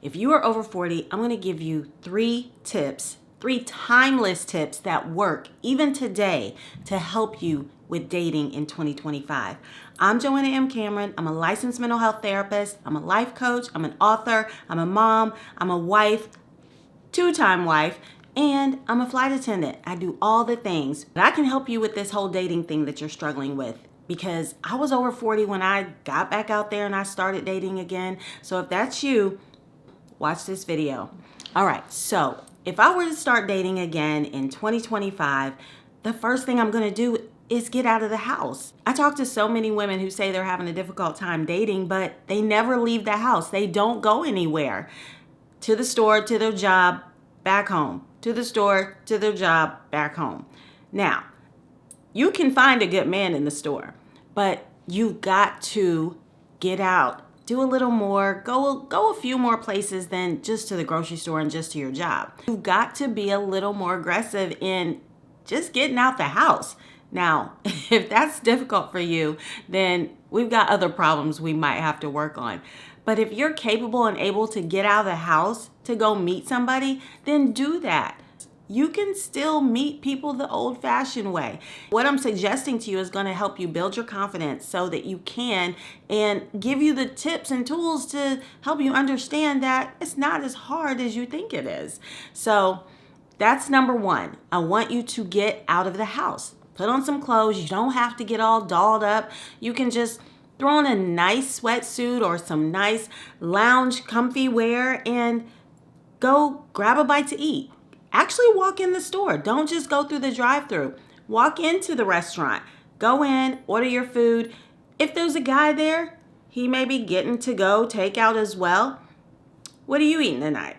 if you are over 40, I'm going to give you 3 tips, 3 timeless tips that work even today to help you with dating in 2025. I'm Joanna M. Cameron. I'm a licensed mental health therapist. I'm a life coach. I'm an author. I'm a mom. I'm a wife, 2-time wife, and I'm a flight attendant. I do all the things. But I can help you with this whole dating thing that you're struggling with, because I was over 40 when I got back out there and I started dating again. So if that's you, watch this video. All right, so if I were to start dating again in 2025, the first thing I'm gonna do is get out of the house. I talk to so many women who say they're having a difficult time dating, but they never leave the house. They don't go anywhere. To the store, to their job, back home. To the store, to their job, back home. Now, you can find a good man in the store, but you've got to get out. Do a little more, go a few more places than just to the grocery store and just to your job. You've got to be a little more aggressive in just getting out the house. Now, if that's difficult for you, then we've got other problems we might have to work on. But if you're capable and able to get out of the house to go meet somebody, then do that. You can still meet people the old-fashioned way. What I'm suggesting to you is going to help you build your confidence so that you can, and give you the tips and tools to help you understand that it's not as hard as you think it is. So that's number 1. I want you to get out of the house. Put on some clothes. You don't have to get all dolled up. You can just throw on a nice sweatsuit or some nice lounge comfy wear and go grab a bite to eat. Actually walk in the store. Don't just go through the drive-thru. Walk into the restaurant. Go in, order your food. If there's a guy there, he may be getting to go takeout as well. What are you eating tonight?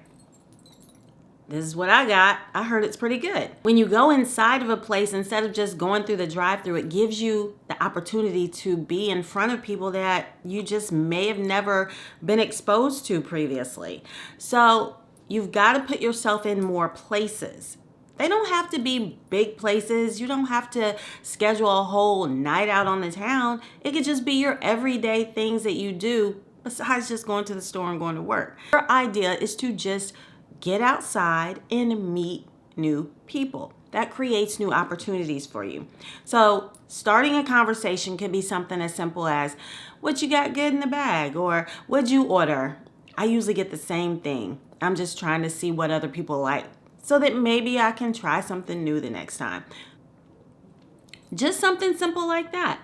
This is what I got. I heard it's pretty good. When you go inside of a place, instead of just going through the drive-thru, it gives you the opportunity to be in front of people that you just may have never been exposed to previously. So you've got to put yourself in more places. They don't have to be big places. You don't have to schedule a whole night out on the town. It could just be your everyday things that you do besides just going to the store and going to work. Your idea is to just get outside and meet new people. That creates new opportunities for you. So starting a conversation can be something as simple as, what you got good in the bag? Or what'd you order? I usually get the same thing. I'm just trying to see what other people like so that maybe I can try something new the next time. Just something simple like that.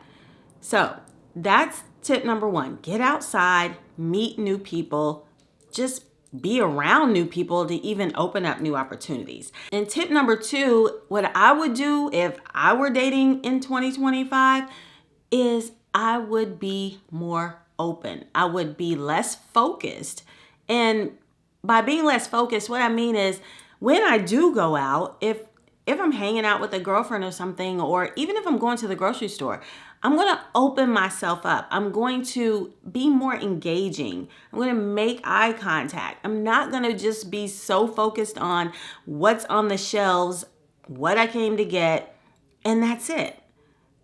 So that's tip number 1. Get outside, meet new people, just be around new people to even open up new opportunities. And tip number 2, what I would do if I were dating in 2025 is I would be more open. I would be less focused. And by being less focused, what I mean is when I do go out, if I'm hanging out with a girlfriend or something, or even if I'm going to the grocery store, I'm going to open myself up. I'm going to be more engaging. I'm going to make eye contact. I'm not going to just be so focused on what's on the shelves, what I came to get, and that's it.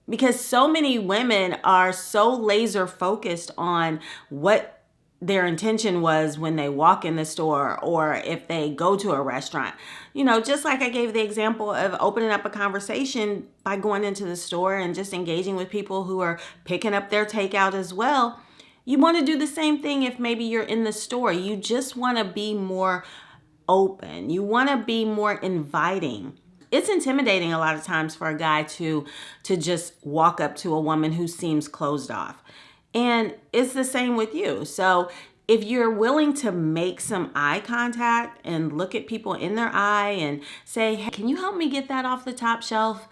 Because so many women are so laser focused on what their intention was when they walk in the store or if they go to a restaurant. You know, just like I gave the example of opening up a conversation by going into the store and just engaging with people who are picking up their takeout as well. You want to do the same thing if maybe you're in the store. You just want to be more open. You want to be more inviting. It's intimidating a lot of times for a guy to just walk up to a woman who seems closed off. And it's the same with you. So if you're willing to make some eye contact and look at people in their eye and say, hey, can you help me get that off the top shelf?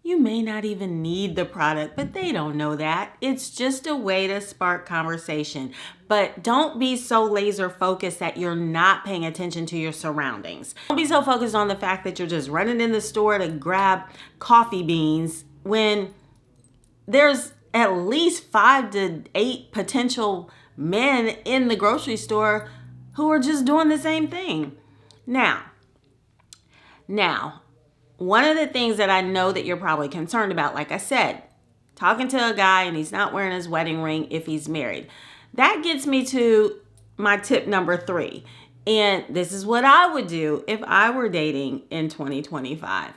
You may not even need the product, but they don't know that. It's just a way to spark conversation. But don't be so laser focused that you're not paying attention to your surroundings. Don't be so focused on the fact that you're just running in the store to grab coffee beans when there's at least 5 to 8 potential men in the grocery store who are just doing the same thing. Now, one of the things that I know that you're probably concerned about, like I said, talking to a guy and he's not wearing his wedding ring if he's married. That gets me to my tip number 3. And this is what I would do if I were dating in 2025.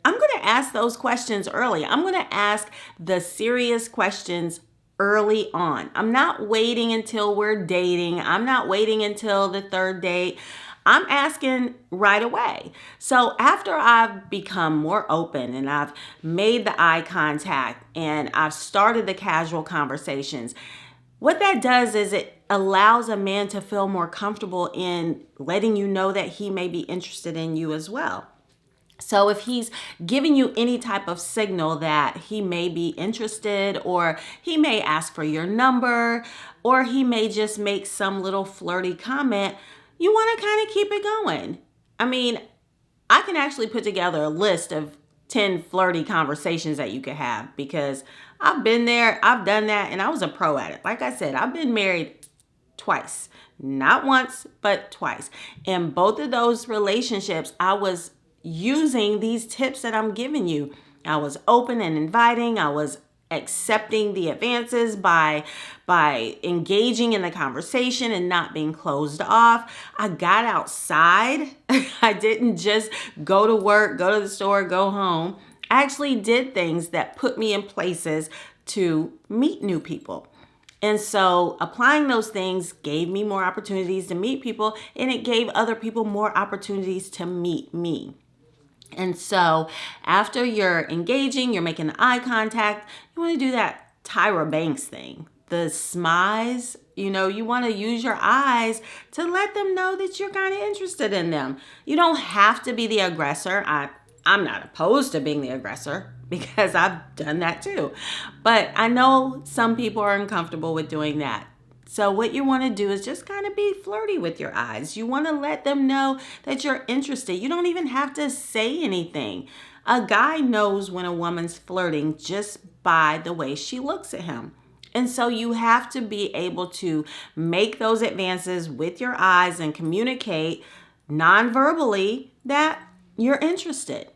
I'm going to ask those questions early. I'm going to ask the serious questions early on. I'm not waiting until we're dating. I'm not waiting until the 3rd date. I'm asking right away. So after I've become more open and I've made the eye contact and I've started the casual conversations, what that does is it allows a man to feel more comfortable in letting you know that he may be interested in you as well. So if he's giving you any type of signal that he may be interested, or he may ask for your number, or he may just make some little flirty comment, you want to kind of keep it going. I mean, I can actually put together a list of 10 flirty conversations that you could have, because I've been there, I've done that, and I was a pro at it. Like I said, I've been married twice, not once, but twice. In both of those relationships, I was using these tips that I'm giving you. I was open and inviting. I was accepting the advances by engaging in the conversation and not being closed off. I got outside. I didn't just go to work, go to the store, go home. I actually did things that put me in places to meet new people. And so applying those things gave me more opportunities to meet people, and it gave other people more opportunities to meet me. And so after you're engaging, you're making eye contact, you want to do that Tyra Banks thing. The smize, you want to use your eyes to let them know that you're kind of interested in them. You don't have to be the aggressor. I'm not opposed to being the aggressor, because I've done that too. But I know some people are uncomfortable with doing that. So what you want to do is just kind of be flirty with your eyes. You want to let them know that you're interested. You don't even have to say anything. A guy knows when a woman's flirting just by the way she looks at him. And so you have to be able to make those advances with your eyes and communicate non-verbally that you're interested.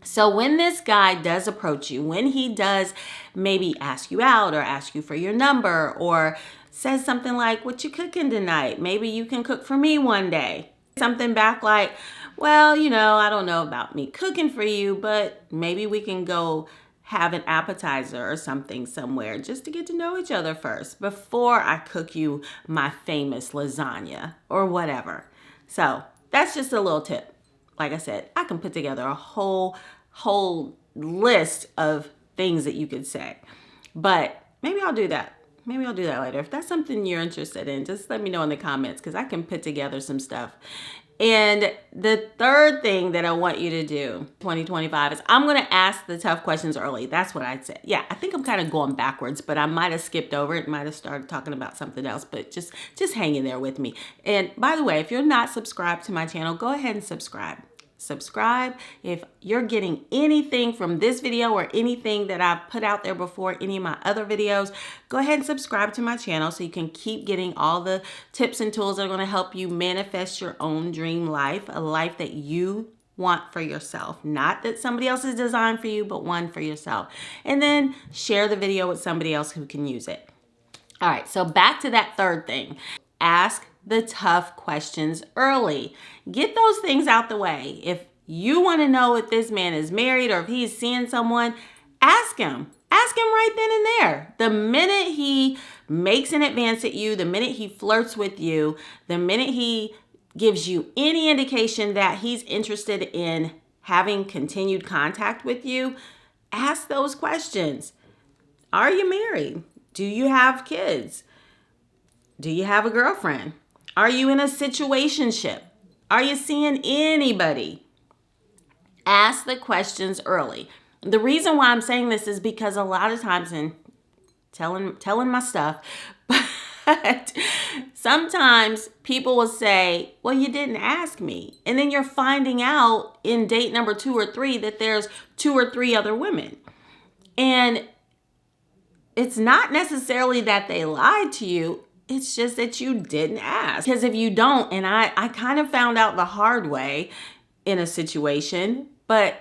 So when this guy does approach you, when he does maybe ask you out or ask you for your number, or says something like, "What you cooking tonight? Maybe you can cook for me one day." Something back like, "Well, I don't know about me cooking for you, but maybe we can go have an appetizer or something somewhere just to get to know each other first before I cook you my famous lasagna," or whatever. So that's just a little tip. Like I said, I can put together a whole list of things that you could say. But maybe I'll do that. Maybe I'll do that later. If that's something you're interested in, just let me know in the comments, because I can put together some stuff. And the third thing that I want you to do 2025 is I'm going to ask the tough questions early. That's what I'd say. Yeah, I think I'm kind of going backwards, but I might have skipped over it, might have started talking about something else, but just hang in there with me. And by the way, if you're not subscribed to my channel, go ahead and subscribe. Subscribe. If you're getting anything from this video or anything that I've put out there before, any of my other videos, go ahead and subscribe to my channel so you can keep getting all the tips and tools that are going to help you manifest your own dream life, a life that you want for yourself, not that somebody else has designed for you, but one for yourself. And then share the video with somebody else who can use it. All right, so back to that third thing. Ask the tough questions early. Get those things out the way. If you want to know if this man is married or if he's seeing someone, ask him. Ask him right then and there. The minute he makes an advance at you, the minute he flirts with you, the minute he gives you any indication that he's interested in having continued contact with you, ask those questions. Are you married? Do you have kids? Do you have a girlfriend? Are you in a situationship? Are you seeing anybody? Ask the questions early. The reason why I'm saying this is because a lot of times in telling my stuff, but sometimes people will say, "Well, you didn't ask me." And then you're finding out in date number 2 or 3 that there's 2 or 3 other women. And it's not necessarily that they lied to you. It's just that you didn't ask. Because if you don't, and I kind of found out the hard way in a situation, but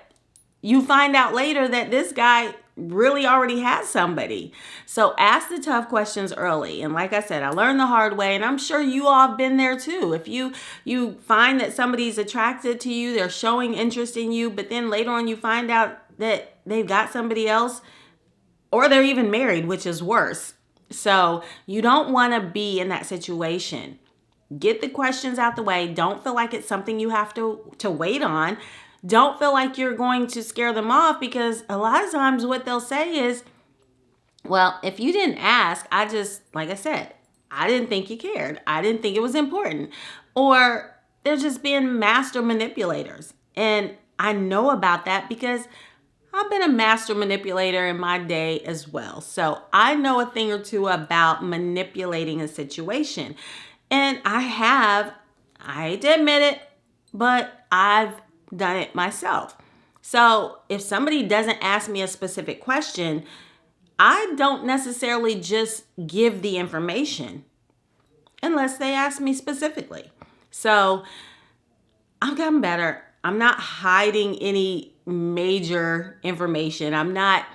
you find out later that this guy really already has somebody. So ask the tough questions early. And like I said, I learned the hard way, and I'm sure you all have been there too. If you find that somebody's attracted to you, they're showing interest in you, but then later on you find out that they've got somebody else, or they're even married, which is worse. So you don't want to be in that situation. Get the questions out the way. Don't feel like it's something you have to wait on. Don't feel like you're going to scare them off, because a lot of times what they'll say is, well, if you didn't ask, like I said, I didn't think you cared. I didn't think it was important. Or they're just being master manipulators. And I know about that because I've been a master manipulator in my day as well. So I know a thing or two about manipulating a situation. And I hate to admit it, but I've done it myself. So if somebody doesn't ask me a specific question, I don't necessarily just give the information unless they ask me specifically. So I've gotten better. I'm not hiding any major information. I'm not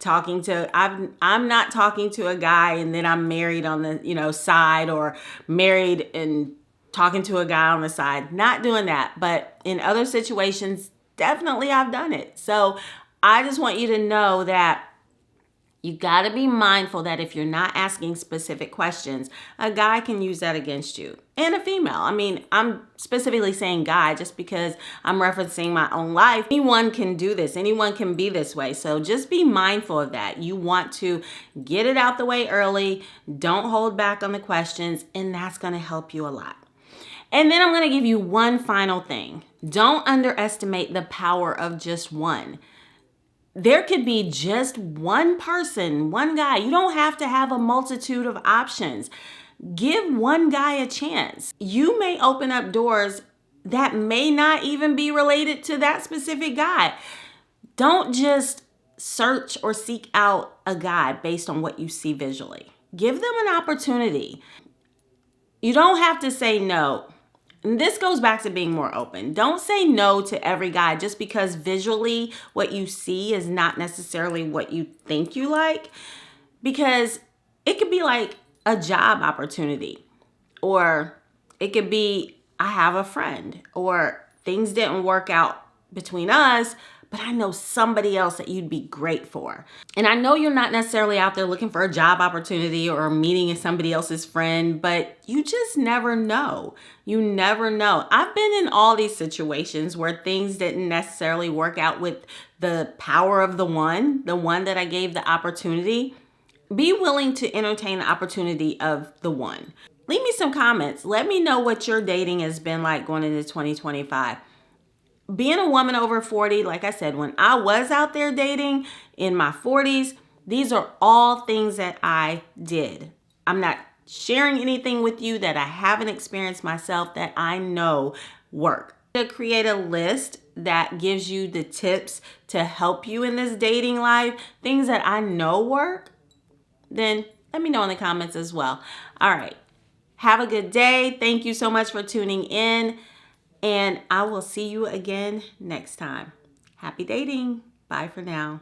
talking to a guy and then I'm married on the side, or married and talking to a guy on the side. Not doing that. But in other situations, definitely I've done it. So I just want you to know that you got to be mindful that if you're not asking specific questions, a guy can use that against you. And a female. I mean, I'm specifically saying guy just because I'm referencing my own life. Anyone can do this. Anyone can be this way. So just be mindful of that. You want to get it out the way early. Don't hold back on the questions. And that's going to help you a lot. And then I'm going to give you one final thing. Don't underestimate the power of just one. There could be just one person, one guy. You don't have to have a multitude of options. Give one guy a chance. You may open up doors that may not even be related to that specific guy. Don't just search or seek out a guy based on what you see visually. Give them an opportunity. You don't have to say no. And this goes back to being more open. Don't say no to every guy just because visually what you see is not necessarily what you think you like. Because it could be like a job opportunity, or it could be, I have a friend, or things didn't work out between us, but I know somebody else that you'd be great for. And I know you're not necessarily out there looking for a job opportunity or meeting somebody else's friend, but you just never know. You never know. I've been in all these situations where things didn't necessarily work out with the power of the one that I gave the opportunity. Be willing to entertain the opportunity of the one. Leave me some comments. Let me know what your dating has been like going into 2025. Being a woman over 40, like I said, when I was out there dating in my 40s, these are all things that I did. I'm not sharing anything with you that I haven't experienced myself that I know work. To create a list that gives you the tips to help you in this dating life, things that I know work, then let me know in the comments as well. All right. Have a good day. Thank you so much for tuning in. And I will see you again next time. Happy dating. Bye for now.